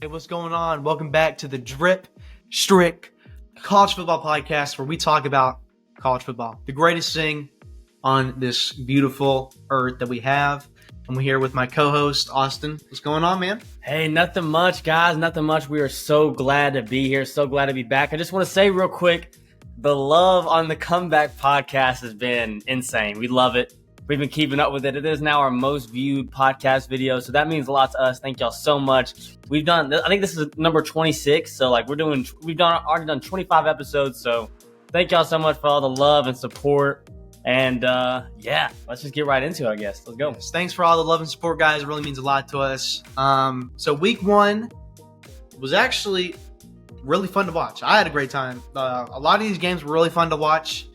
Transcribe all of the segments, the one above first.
Hey, what's going on? Welcome back to the Dripp Strick college football podcast where we talk about college football, the greatest thing on this beautiful earth that we have. I'm here with my co-host, Austin. What's going on, man? Hey, nothing much, guys. Nothing much. We are so glad to be here. So glad to be back. I just want to say real quick, the love on the Comeback podcast has been insane. We love it. We've been keeping up with it. It is now our most viewed podcast video, so that means a lot to us. Thank y'all so much. I think this is number 26, so we've already done 25 episodes. So thank y'all so much for all the love and support. And let's just get right into it, I guess. Let's go. Yes, thanks for all the love and support, guys. It really means a lot to us. So week one was actually really fun to watch. I had a great time. A lot of these games were really fun to watch.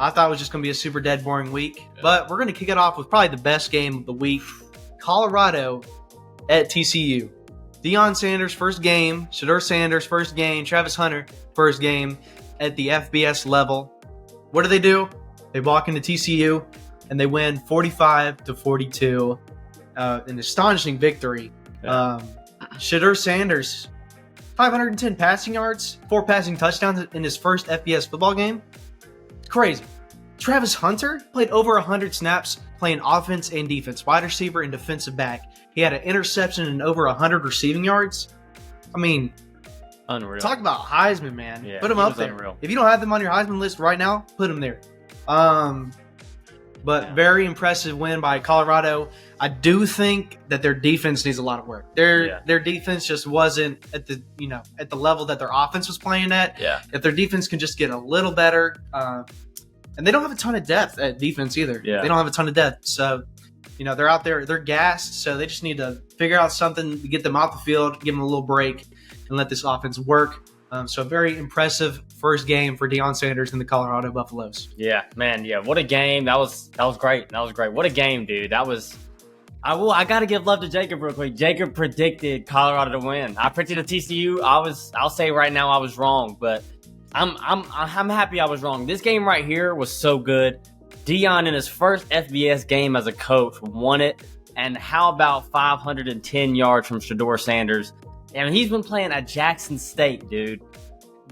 I thought it was just going to be a super dead boring week, but we're going to kick it off with probably the best game of the week. Colorado at TCU. Deion Sanders first game, Shedeur Sanders first game, Travis Hunter first game at the FBS level. What do? They walk into TCU and they win 45-42. An astonishing victory. Shedeur Sanders, 510 passing yards, 4 passing touchdowns in his first FBS football game. Crazy. Travis Hunter played over 100 snaps playing offense and defense, wide receiver and defensive back. He had an interception and over 100 receiving yards. I mean, unreal. Talk about Heisman, man. Yeah, put him up there. Unreal. If you don't have them on your Heisman list right now, put them there. Very impressive win by Colorado. I do think that their defense needs a lot of work. Their defense just wasn't at the level that their offense was playing at. Yeah. If their defense can just get a little better, and they don't have a ton of depth at defense either. Yeah. They don't have a ton of depth, so they're out there, they're gassed. So they just need to figure out something to get them off the field, give them a little break, and let this offense work. So a very impressive first game for Deion Sanders and the Colorado Buffaloes. Yeah, man. Yeah, what a game. That was great. That was great. What a game, dude. I got to give love to Jacob real quick. Jacob predicted Colorado to win. I predicted TCU. I'll say right now I was wrong, but I'm happy I was wrong. This game right here was so good. Deion in his first FBS game as a coach won it. And how about 510 yards from Shedeur Sanders? And he's been playing at Jackson State, dude.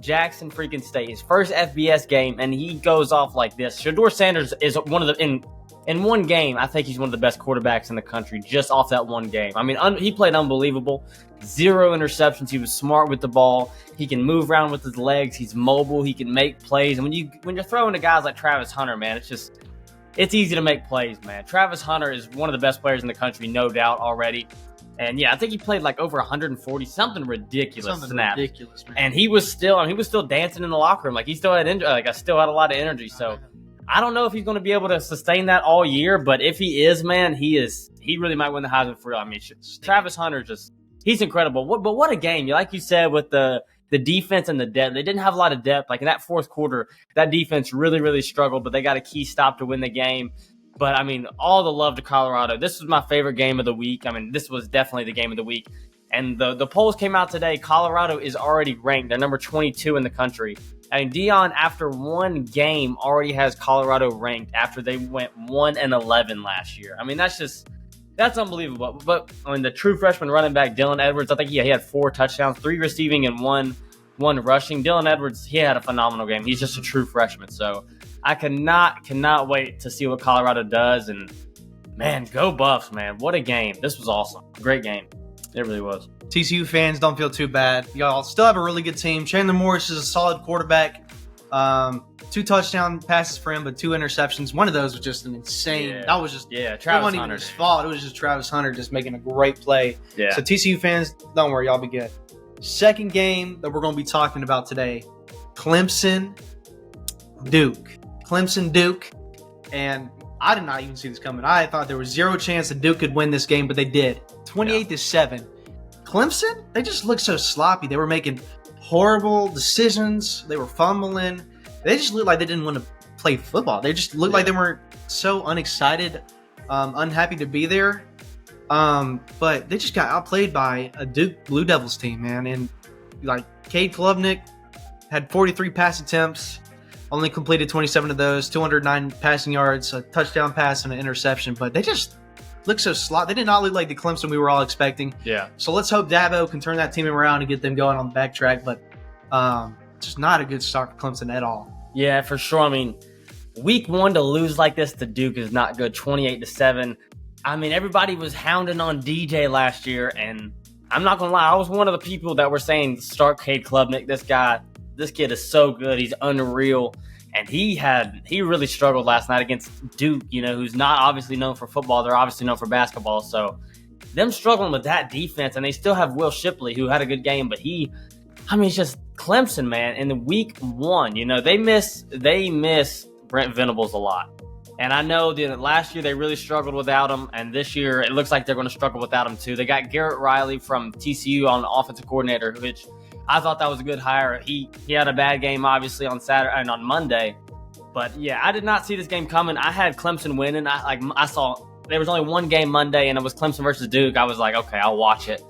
Jackson freaking State. His first FBS game, and he goes off like this. Shedeur Sanders is one of the in one game, I think he's one of the best quarterbacks in the country just off that one game. I mean, he played unbelievable. 0 interceptions. He was smart with the ball. He can move around with his legs. He's mobile. He can make plays. And when you're throwing to guys like Travis Hunter, man, it's easy to make plays, man. Travis Hunter is one of the best players in the country, no doubt already. And yeah, I think he played like over 140, something ridiculous snaps. Ridiculous, man. And he was still dancing in the locker room. Like he still had I still had a lot of energy. So I don't know if he's going to be able to sustain that all year, but if he is, man, he really might win the Heisman for real. I mean, Travis Hunter he's incredible. But what a game. Like you said, with the defense and the depth, they didn't have a lot of depth. Like in that fourth quarter, that defense really, really struggled, but they got a key stop to win the game. But, I mean, all the love to Colorado. This was my favorite game of the week. I mean, this was definitely the game of the week. And the polls came out today. Colorado is already ranked. They're number 22 in the country. I mean, Deion, after one game, already has Colorado ranked after they went 1-11 last year. I mean, that's unbelievable. But I mean, the true freshman running back, Dylan Edwards, I think he had 4 touchdowns, 3 receiving and one rushing. Dylan Edwards, he had a phenomenal game. He's just a true freshman. So I cannot wait to see what Colorado does. And, man, go Buffs, man. What a game. This was awesome. Great game. It really was. TCU fans, don't feel too bad. Y'all still have a really good team. Chandler Morris is a solid quarterback. 2 touchdown passes for him, but 2 interceptions. One of those was just an insane. Yeah. That was just Travis Hunter. It wasn't Hunter. even his fault. It was just Travis Hunter just making a great play. Yeah. So TCU fans, don't worry, y'all be good. Second game that we're going to be talking about today, Clemson Duke. And I did not even see this coming. I thought there was 0 chance that Duke could win this game, but they did. 28-7. Clemson, they just looked so sloppy. They were making horrible decisions. They were fumbling. They just looked like they didn't want to play football. They just looked like they were so unexcited, unhappy to be there. But they just got outplayed by a Duke Blue Devils team, man. And like Cade Klubnik had 43 pass attempts, only completed 27 of those, 209 passing yards, a touchdown pass, and an interception. But they just looked so slot. They did not look like the Clemson we were all expecting. Yeah. So let's hope Dabo can turn that team around and get them going on the backtrack. But just not a good start for Clemson at all. Yeah, for sure. I mean, week 1 to lose like this to Duke is not good. 28-7. I mean, everybody was hounding on DJ last year, and I'm not gonna lie, I was one of the people that were saying, start Cade Klubnik. This kid is so good. He's unreal. And he really struggled last night against Duke, who's not obviously known for football. They're obviously known for basketball. So them struggling with that defense, and they still have Will Shipley, who had a good game, but it's just Clemson, man. In the week 1, they miss Brent Venables a lot. And I know that last year they really struggled without him, and this year it looks like they're going to struggle without him too. They got Garrett Riley from TCU on offensive coordinator, which I thought that was a good hire. He had a bad game, obviously, on Saturday and on Monday. But, yeah, I did not see this game coming. I had Clemson winning. I saw there was only one game Monday, and it was Clemson versus Duke. I was like, okay, I'll watch it.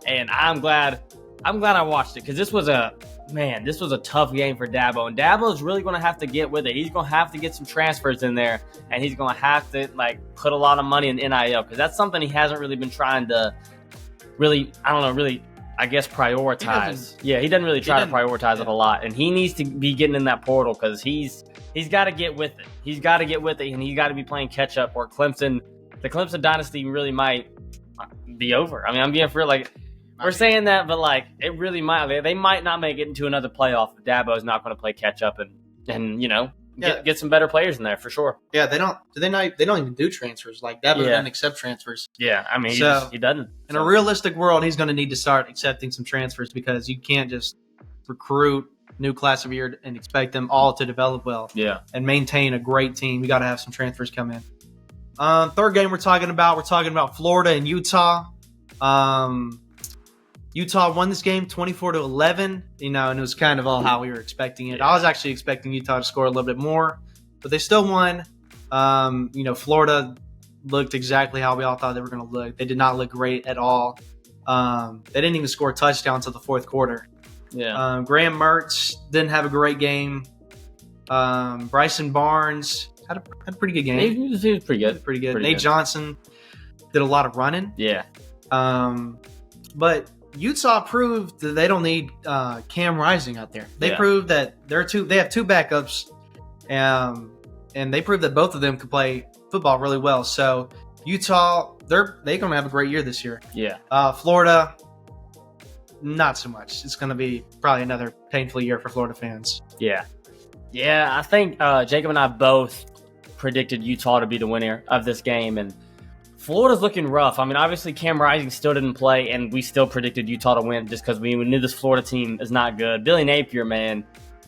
And I'm glad I watched it because this was a tough game for Dabo. And Dabo's really going to have to get with it. He's going to have to get some transfers in there, and he's going to have to, put a lot of money in NIL because that's something he hasn't really been trying to prioritize. He doesn't really try to prioritize it a lot, and he needs to be getting in that portal because he's got to get with it. He's got to get with it, and he's got to be playing catch up. Or the Clemson dynasty really might be over. I mean, I'm being for real. We're saying that, but it really might. They might not make it into another playoff if Dabo is not going to play catch up and get some better players in there for sure. Yeah, they don't. They don't even do transfers. Dabo doesn't accept transfers. Yeah, I mean, he doesn't. In a realistic world, he's going to need to start accepting some transfers because you can't just recruit new class of year and expect them all to develop well. Yeah, and maintain a great team. You got to have some transfers come in. Third game we're talking about Florida and Utah. Utah won this game 24-11, and it was kind of all how we were expecting it. I was actually expecting Utah to score a little bit more, but they still won. Florida looked exactly how we all thought they were going to look. They did not look great at all. They didn't even score a touchdown until the fourth quarter. Yeah. Graham Mertz didn't have a great game. Bryson Barnes had a pretty good game. He was pretty good. Pretty good. Nate Johnson did a lot of running. Yeah. But Utah proved that they don't need Cam Rising out there. They proved that they have two backups, and they proved that both of them could play football really well. So Utah, they're going to have a great year this year. Yeah. Florida, not so much. It's going to be probably another painful year for Florida fans. Yeah. Yeah, I think Jacob and I both predicted Utah to be the winner of this game, and Florida's looking rough. I mean, obviously Cam Rising still didn't play, and we still predicted Utah to win just because we knew this Florida team is not good. Billy Napier, man,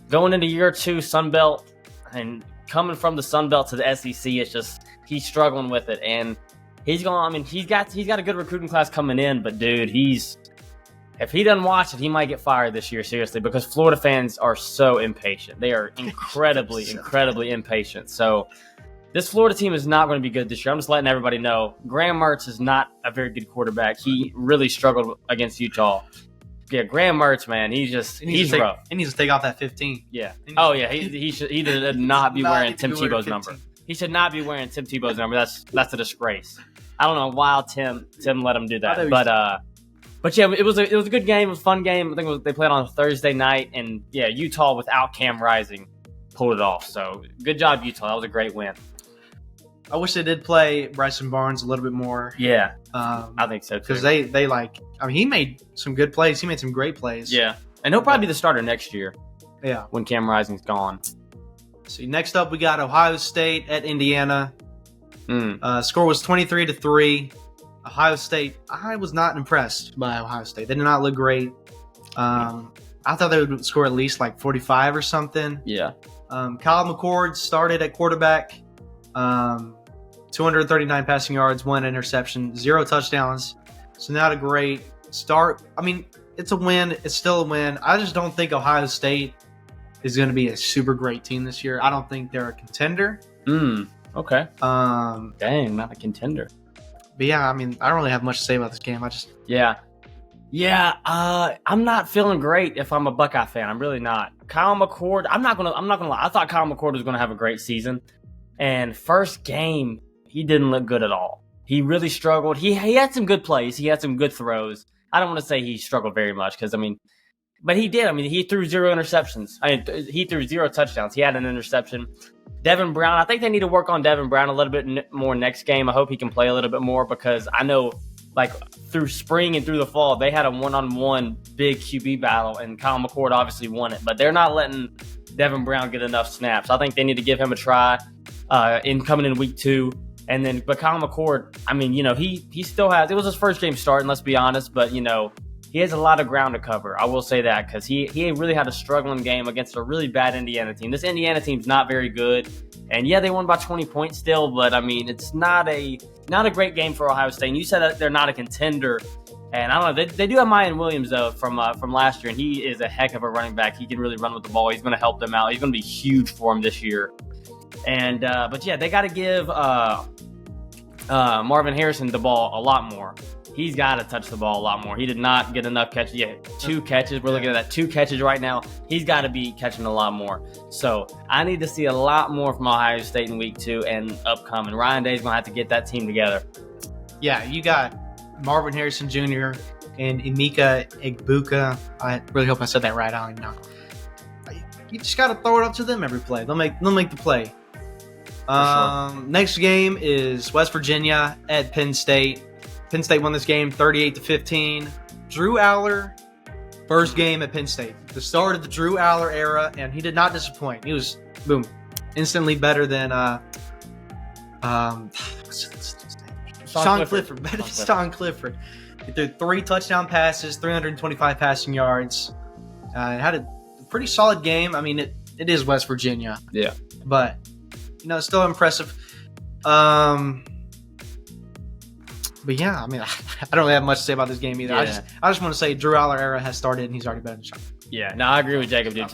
going into year 2 Sun Belt and coming from the Sun Belt to the SEC, it's just he's struggling with it, and he's got a good recruiting class coming in, but dude, if he doesn't watch it, he might get fired this year, seriously, because Florida fans are so impatient. They are incredibly impatient. So this Florida team is not going to be good this year. I'm just letting everybody know. Graham Mertz is not a very good quarterback. He really struggled against Utah. Yeah, Graham Mertz, man, he's rough. He needs to take off that 15. Yeah. Oh yeah, he did not be wearing Tim Tebow's number. He should not be wearing Tim Tebow's number. That's a disgrace. I don't know why Tim let him do that, but yeah, it was a good game. It was a fun game. I think they played on a Thursday night, and yeah, Utah without Cam Rising pulled it off. So good job, Utah. That was a great win. I wish they did play Bryson Barnes a little bit more. Yeah, I think so too. Because he made some good plays. He made some great plays. Yeah, and he'll probably be the starter next year. Yeah, when Cam Rising's gone. See, next up we got Ohio State at Indiana. Score was 23-3. Ohio State, I was not impressed by Ohio State. They did not look great. I thought they would score at least 45 or something. Yeah. Kyle McCord started at quarterback. 239 passing yards, 1 interception, 0 touchdowns. So not a great start. I mean, it's a win. It's still a win. I just don't think Ohio State is going to be a super great team this year. I don't think they're a contender. Okay. Dang, not a contender. But yeah, I mean, I don't really have much to say about this game. I'm not feeling great if I'm a Buckeye fan. I'm really not. Kyle McCord, I'm not gonna lie. I thought Kyle McCord was gonna have a great season, and first game he didn't look good at all. He really struggled. He had some good plays. He had some good throws. I don't want to say he struggled very much because, but he did. He threw 0 interceptions. He threw 0 touchdowns. He had an interception. Devin Brown, I think they need to work on Devin Brown a little bit more next game. I hope he can play a little bit more because I know, through spring and through the fall, they had a one-on-one big QB battle, and Kyle McCord obviously won it. But they're not letting Devin Brown get enough snaps. I think they need to give him a try coming in week 2. And then, but Kyle McCord, he still has, it was his first game starting, let's be honest, but, he has a lot of ground to cover. I will say that because he really had a struggling game against a really bad Indiana team. This Indiana team's not very good. And yeah, they won by 20 points still, but it's not a great game for Ohio State. And you said that they're not a contender. And I don't know, they do have Mayan Williams though from last year, and he is a heck of a running back. He can really run with the ball. He's going to help them out. He's going to be huge for them this year. And but yeah, they got to give Marvin Harrison the ball a lot more. He's got to touch the ball a lot more. He did not get enough catches. Yeah, 2 catches. We're looking at that 2 catches right now. He's got to be catching a lot more. So I need to see a lot more from Ohio State in week 2 and upcoming. Ryan Day's going to have to get that team together. Yeah, you got Marvin Harrison Jr. and Emeka Egbuka. I really hope I said that right. I don't even know. You just got to throw it up to them every play. They'll make the play. Sure. Next game is West Virginia at Penn State. Penn State won this game 38-15. Drew Aller, first game at Penn State. The start of the Drew Aller era, and he did not disappoint. He was, instantly better than Sean Clifford. Better than Sean Clifford. He threw 3 touchdown passes, 325 passing yards. Had a pretty solid game. It is West Virginia. Yeah. But, still impressive. But yeah, I don't really have much to say about this game either. Yeah. I just want to say Drew Aller era has started, and he's already better than Sean. Yeah, no, I agree with Jacob, dude.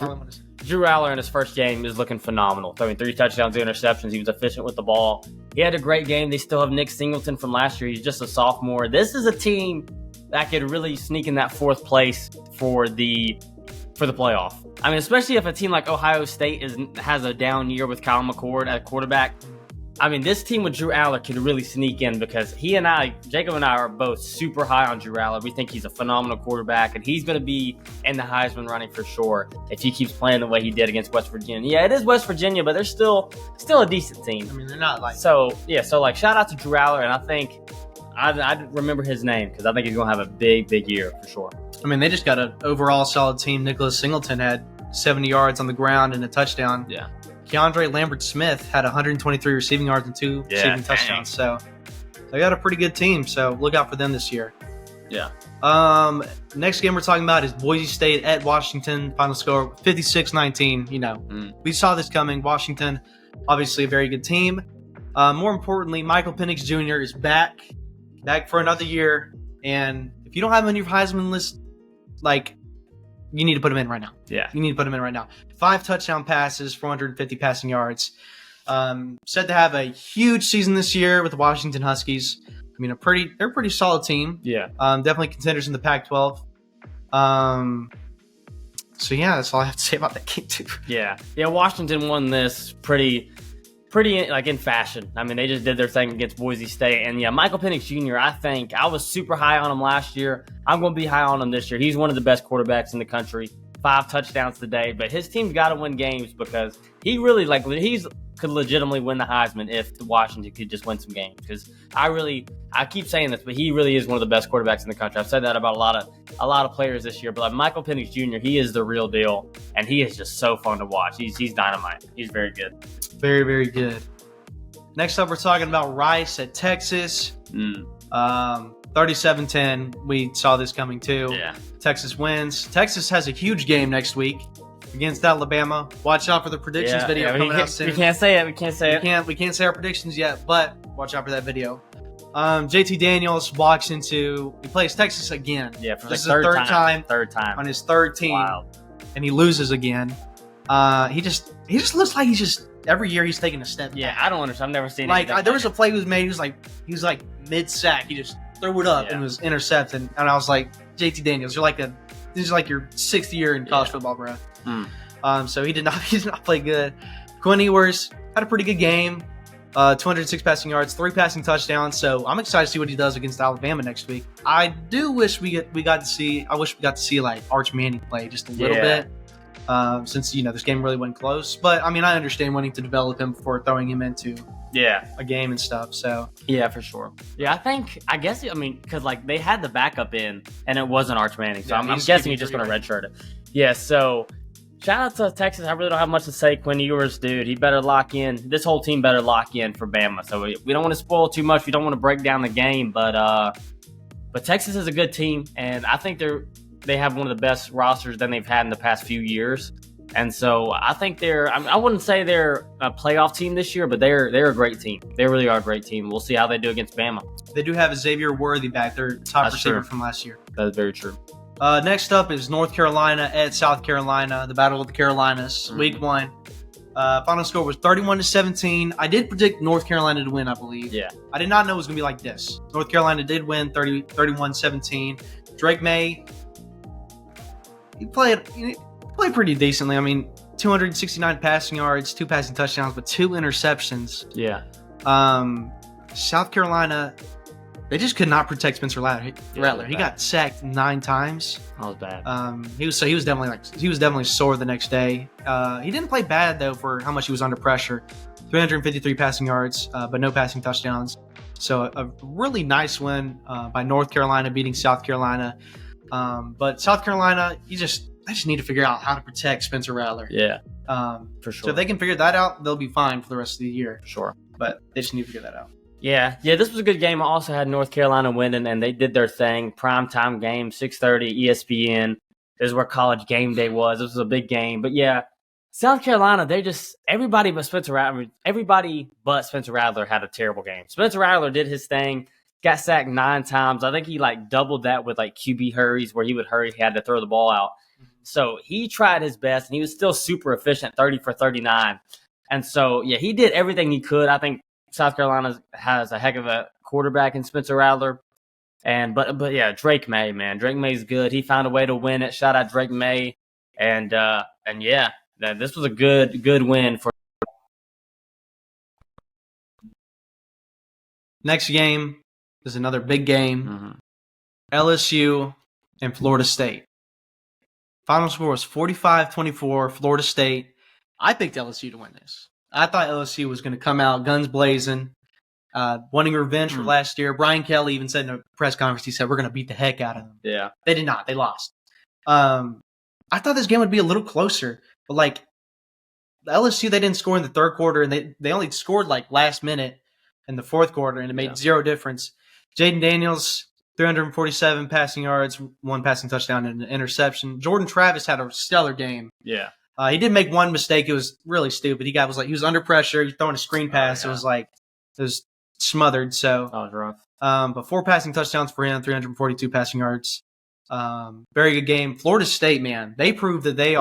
Drew Aller in his first game is looking phenomenal. Throwing 3 touchdowns, 2 interceptions. He was efficient with the ball. He had a great game. They still have Nick Singleton from last year. He's just a sophomore. This is a team that could really sneak in that 4th place for the playoff. Especially if a team like Ohio State has a down year with Kyle McCord at quarterback. This team with Drew Aller could really sneak in because Jacob and I are both super high on Drew Aller. We think he's a phenomenal quarterback, and he's going to be in the Heisman running for sure if he keeps playing the way he did against West Virginia. Yeah, it is West Virginia, but they're still a decent team. They're not So shout out to Drew Aller, and I think I remember his name because I think he's going to have a big, big year for sure. They just got an overall solid team. Nicholas Singleton had 70 yards on the ground and a touchdown. Yeah. Keandre Lambert-Smith had 123 receiving yards and 2 receiving touchdowns. So they got a pretty good team. So look out for them this year. Yeah. Next game we're talking about is Boise State at Washington. Final score 56-19. We saw this coming. Washington, obviously a very good team. More importantly, Michael Penix Jr. is back for another year. And if you don't have him on your Heisman list, you need to put him in right now. Yeah. You need to put him in right now. 5 touchdown passes, 450 passing yards. Said to have a huge season this year with the Washington Huskies. They're a pretty solid team. Yeah. Definitely contenders in the Pac-12. So yeah, that's all I have to say about that game too. Yeah. Yeah, Washington won this pretty in fashion. They just did their thing against Boise State. And yeah, Michael Penix Jr., I was super high on him last year. I'm going to be high on him this year. He's one of the best quarterbacks in the country. 5 touchdowns today. But his team's got to win games because he really, could legitimately win the Heisman if Washington could just win some games. Because I keep saying this, but he really is one of the best quarterbacks in the country. I've said that about a lot of players this year. But Michael Penix Jr., he is the real deal. And he is just so fun to watch. He's dynamite. He's very good. Very, very good. Next up, we're talking about Rice at Texas. 37-10. We saw this coming too. Yeah. Texas wins. Texas has a huge game next week against Alabama. Watch out for the predictions video coming out soon. We can't say it. We can't say our predictions yet, but watch out for that video. JT Daniels he plays Texas again. Yeah, for this is third time on his third team. Wow. And he loses again. He just looks like every year he's taking a step back. Yeah, I don't understand. I've never seen it. There was a play he was made. He was like mid sack. He just threw it up and was intercepted. And I was like, JT Daniels, this is like your 6th year in college football, bro. So he did not play good. Quinn Ewers had a pretty good game. 206 passing yards, 3 passing touchdowns. So I'm excited to see what he does against Alabama next week. I do wish we got to see like Arch Manning play just a little bit, since this game really wasn't close. But I mean, I understand wanting to develop him before throwing him into a game and stuff. So yeah, for sure. Yeah, I guess because like they had the backup in and it wasn't Arch Manning, so I'm guessing he's just going to redshirt it. Yeah, so. Shout out to Texas. I really don't have much to say. Quinn Ewers, dude, he better lock in. This whole team better lock in for Bama. So we don't want to spoil too much. We don't want to break down the game, but Texas is a good team, and I think they have one of the best rosters than they've had in the past few years. And so I think I wouldn't say they're a playoff team this year, but they're a great team. They really are a great team. We'll see how they do against Bama. They do have a Xavier Worthy back, their top receiver from last year. That is very true. Next up is North Carolina at South Carolina, the Battle of the Carolinas, Week 1. Final score was 31-17. I did predict North Carolina to win, I believe. Yeah. I did not know it was going to be like this. North Carolina did win 31-17. Drake May, he played pretty decently. I mean, 269 passing yards, 2 passing touchdowns, but 2 interceptions. Yeah. South Carolina, they just could not protect Spencer Rattler. He got sacked 9 times. That was bad. He was definitely sore the next day. He didn't play bad though for how much he was under pressure. 353 passing yards, but no passing touchdowns. So a really nice win by North Carolina beating South Carolina. But South Carolina, they just need to figure out how to protect Spencer Rattler. Yeah, for sure. So if they can figure that out, they'll be fine for the rest of the year. For sure. But they just need to figure that out. Yeah, this was a good game. I also had North Carolina winning, and they did their thing. Primetime game, 6:30, ESPN. This is where College Game Day was. This was a big game. But yeah, South Carolina, everybody but Spencer Rattler had a terrible game. Spencer Rattler did his thing, got sacked 9 times. I think he doubled that with QB hurries where he would hurry, he had to throw the ball out. So he tried his best, and he was still super efficient, 30 for 39. And so, yeah, he did everything he could. I think South Carolina has a heck of a quarterback in Spencer Rattler. But yeah, Drake May, man. Drake May's good. He found a way to win it. Shout out Drake May. And yeah, this was a good win for. Next game is another big game. LSU and Florida State. Final score was 45-24, Florida State. I picked LSU to win this. I thought LSU was going to come out guns blazing, wanting revenge for last year. Brian Kelly even said in a press conference, he said, we're going to beat the heck out of them. Yeah. They did not. They lost. I thought this game would be a little closer, but the LSU, they didn't score in the third quarter, and they only scored last minute in the fourth quarter, and it made zero difference. Jaden Daniels, 347 passing yards, 1 passing touchdown, and an interception. Jordan Travis had a stellar game. Yeah. He did make one mistake. It was really stupid. He was under pressure. He was throwing a screen pass. It was smothered. So that was rough. But 4 passing touchdowns for him, 342 passing yards. Very good game. Florida State, man, they proved that they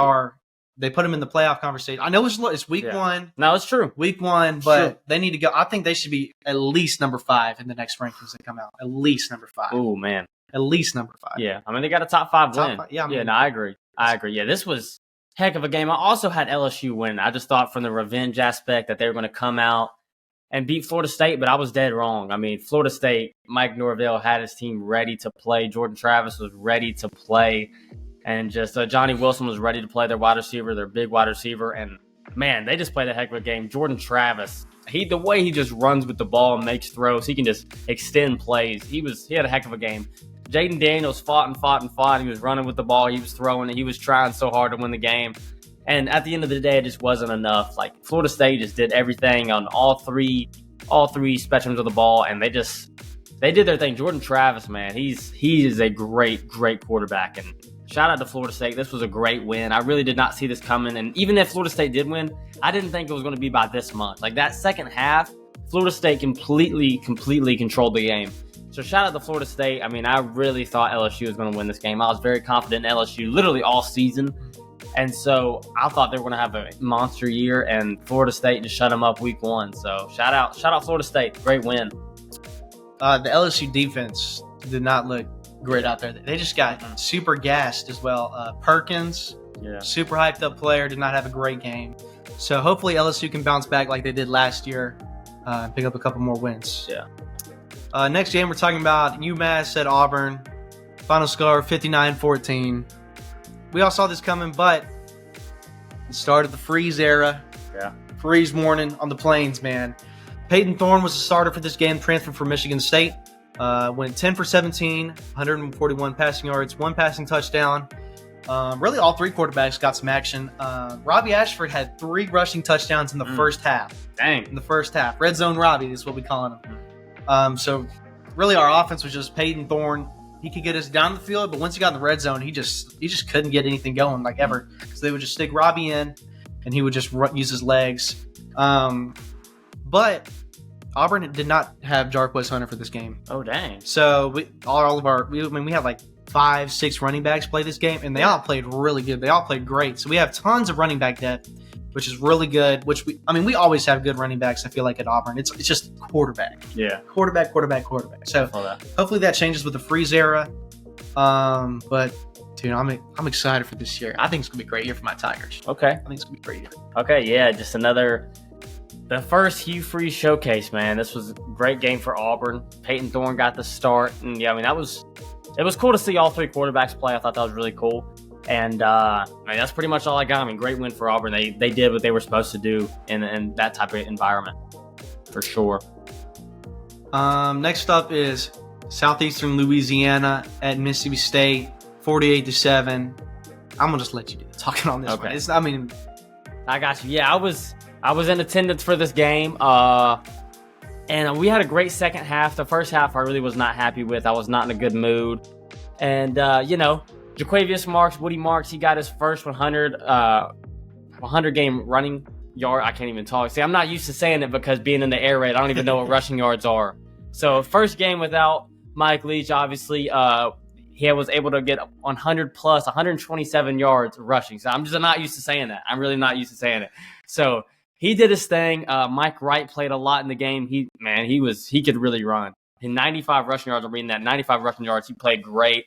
put them in the playoff conversation. I know it's week 1. No, it's true. Week 1, but they need to go. I think they should be at least number 5 in the next rankings that come out. At least number 5. Oh, man. At least number 5. Yeah. I mean, they got a top 5 win. Yeah, I agree. Yeah, this was heck of a game. I also had LSU win. I just thought from the revenge aspect that they were going to come out and beat Florida State, but I was dead wrong. I mean, Florida State, Mike Norvell had his team ready to play. Jordan Travis was ready to play. And just Johnny Wilson was ready to play their wide receiver, their big wide receiver. And, man, they just played a heck of a game. Jordan Travis, the way he just runs with the ball and makes throws, he can just extend plays. He had a heck of a game. Jaden Daniels fought. He was running with the ball. He was throwing it. He was trying so hard to win the game. And at the end of the day, it just wasn't enough. Florida State just did everything on all three spectrums of the ball, and they did their thing. Jordan Travis, man, he is a great quarterback. And shout out to Florida State. This was a great win. I really did not see this coming. And even if Florida State did win, I didn't think it was going to be by this much. That second half, Florida State completely controlled the game. So shout out to Florida State. I mean, I really thought LSU was going to win this game. I was very confident in LSU literally all season. And so I thought they were going to have a monster year, and Florida State just shut them up week 1. So shout out Florida State. Great win. The LSU defense did not look great out there. They just got super gassed as well. Perkins, super hyped up player, did not have a great game. So hopefully LSU can bounce back like they did last year. and pick up a couple more wins. Yeah. Next game, we're talking about UMass at Auburn. Final score 59-14. We all saw this coming, but it started the freeze era. Yeah. Freeze morning on the plains, man. Peyton Thorne was the starter for this game, transferred from Michigan State. Went 10 for 17, 141 passing yards, 1 passing touchdown. Really, all 3 quarterbacks got some action. Robbie Ashford had 3 rushing touchdowns in the first half. Dang. In the first half. Red Zone Robbie is what we call him. So, really, our offense was just Peyton Thorne. He could get us down the field, but once he got in the red zone, he just couldn't get anything going, like ever. So they would just stick Robbie in, and he would just use his legs. But Auburn did not have Jarquez Hunter for this game. Oh, dang. So we had like 5-6 running backs play this game, and they all played really good. They all played great. So we have tons of running back depth, which is really good. We always have good running backs. I feel like at Auburn, it's just quarterback. Yeah. Quarterback. So hopefully that changes with the freeze era. But dude, I'm excited for this year. I think it's gonna be a great year for my Tigers. Okay. I think it's gonna be a great year. Okay. Yeah. Just the first Hugh Freeze showcase, man. This was a great game for Auburn. Peyton Thorne got the start, and yeah, it was cool to see all 3 quarterbacks play. I thought that was really cool. And that's pretty much all I got. Great win for Auburn. They did what they were supposed to do in that type of environment, for sure. Next up is Southeastern Louisiana at Mississippi State, 48-7. I'm gonna just let you do the talking on this one. I got you. Yeah, I was in attendance for this game, and we had a great second half. The first half I really was not happy with. I was not in a good mood, and Jaquavius Marks, Woody Marks, he got his first 100 game running yard. I can't even talk. See, I'm not used to saying it because being in the air raid, I don't even know what rushing yards are. So first game without Mike Leach, obviously, he was able to get 100 plus, 127 yards rushing. So I'm just not used to saying that. I'm really not used to saying it. So he did his thing. Mike Wright played a lot in the game. He could really run. In 95 rushing yards, I'm reading that, 95 rushing yards. He played great.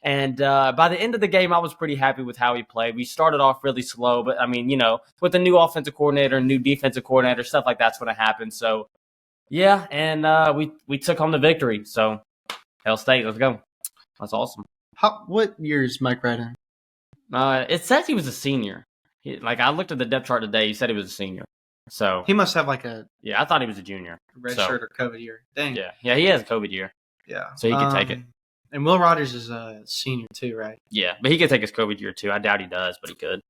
And by the end of the game, I was pretty happy with how he played. We started off really slow, but with the new offensive coordinator, new defensive coordinator, stuff like that's going to happen. So, yeah, and we took home the victory. So, Hail State, let's go. That's awesome. What year is Mike Wright in? It says he was a senior. I looked at the depth chart today. He said he was a senior. So he must have I thought he was a junior. Red shirt or COVID year. Dang. Yeah, he has a COVID year. Yeah. So he can take it. And Will Rogers is a senior too, right? Yeah, but he could take his COVID year too. I doubt he does, but he could.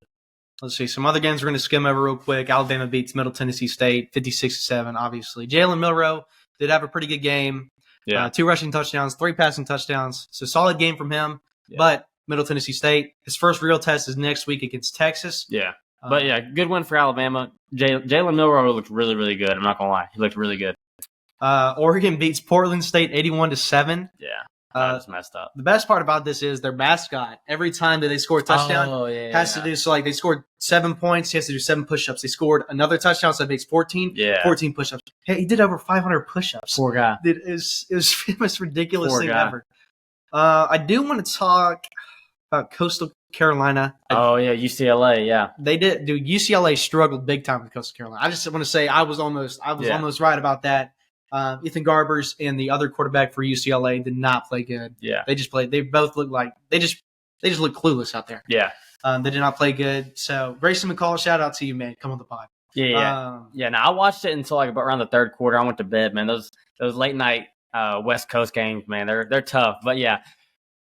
Let's see. Some other games we're going to skim over real quick. Alabama beats Middle Tennessee State 56-7, obviously. Jalen Milroe did have a pretty good game. Yeah. 2 rushing touchdowns, 3 passing touchdowns. So solid game from him. Yeah. But Middle Tennessee State, his first real test is next week against Texas. Yeah. But yeah, good win for Alabama. Jalen Milroe looked really, really good. I'm not going to lie. He looked really good. Oregon beats Portland State 81-7. Yeah. That was messed up. The best part about this is their mascot, every time that they score a touchdown, has to do, so they scored 7 points, he has to do 7 push-ups. They scored another touchdown, so that makes 14 push-ups. Hey, he did over 500 push-ups. Poor guy. It was the most ridiculous thing ever. I do want to talk about Coastal Carolina. Oh, yeah, UCLA, yeah. They did. Dude, UCLA struggled big time with Coastal Carolina. I just want to say I was almost right about that. Ethan Garbers and the other quarterback for UCLA did not play good. Yeah. They both looked like they just look clueless out there. Yeah. They did not play good. So Grayson McCall, shout out to you, man. Come on the pod. Yeah. Now I watched it until around the third quarter. I went to bed, man. Those late night West Coast games, man, they're tough. But yeah,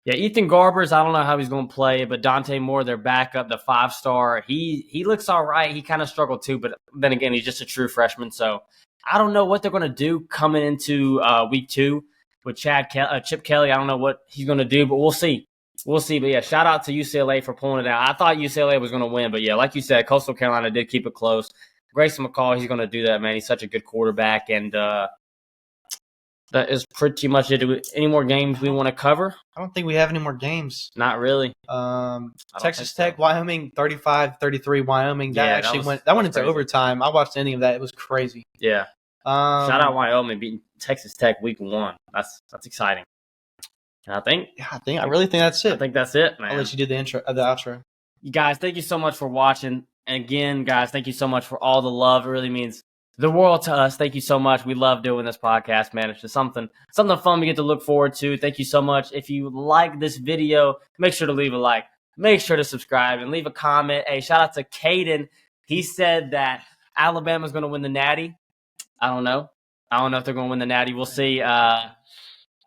Ethan Garbers, I don't know how he's going to play, but Dante Moore, their backup, the 5-star, he looks all right. He kind of struggled too, but then again, he's just a true freshman. So I don't know what they're going to do coming into week 2 with Chip Kelly. I don't know what he's going to do, but we'll see. But yeah, shout out to UCLA for pulling it out. I thought UCLA was going to win, but yeah, like you said, Coastal Carolina did keep it close. Grayson McCall, he's going to do that, man. He's such a good quarterback, and that is pretty much it. Any more games we want to cover? I don't think we have any more games. Not really. Texas Tech, Wyoming, 35-33 Wyoming. That went into overtime. I watched any of that. It was crazy. Yeah. Shout out Wyoming beating Texas Tech week 1. That's exciting. And I really think that's it. I think that's it, man. I'll let you do the outro. You guys, thank you so much for watching. And again, guys, thank you so much for all the love. It really means the world to us. Thank you so much. We love doing this podcast, man. It's just something fun we get to look forward to. Thank you so much. If you like this video, make sure to leave a like. Make sure to subscribe and leave a comment. Hey, shout out to Caden. He said that Alabama's going to win the Natty. I don't know if they're going to win the Natty. We'll see. I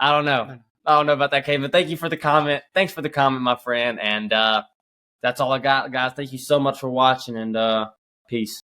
don't know. I don't know about that, Caden. But thank you for the comment. Thanks for the comment, my friend. And that's all I got, guys. Thank you so much for watching, and peace.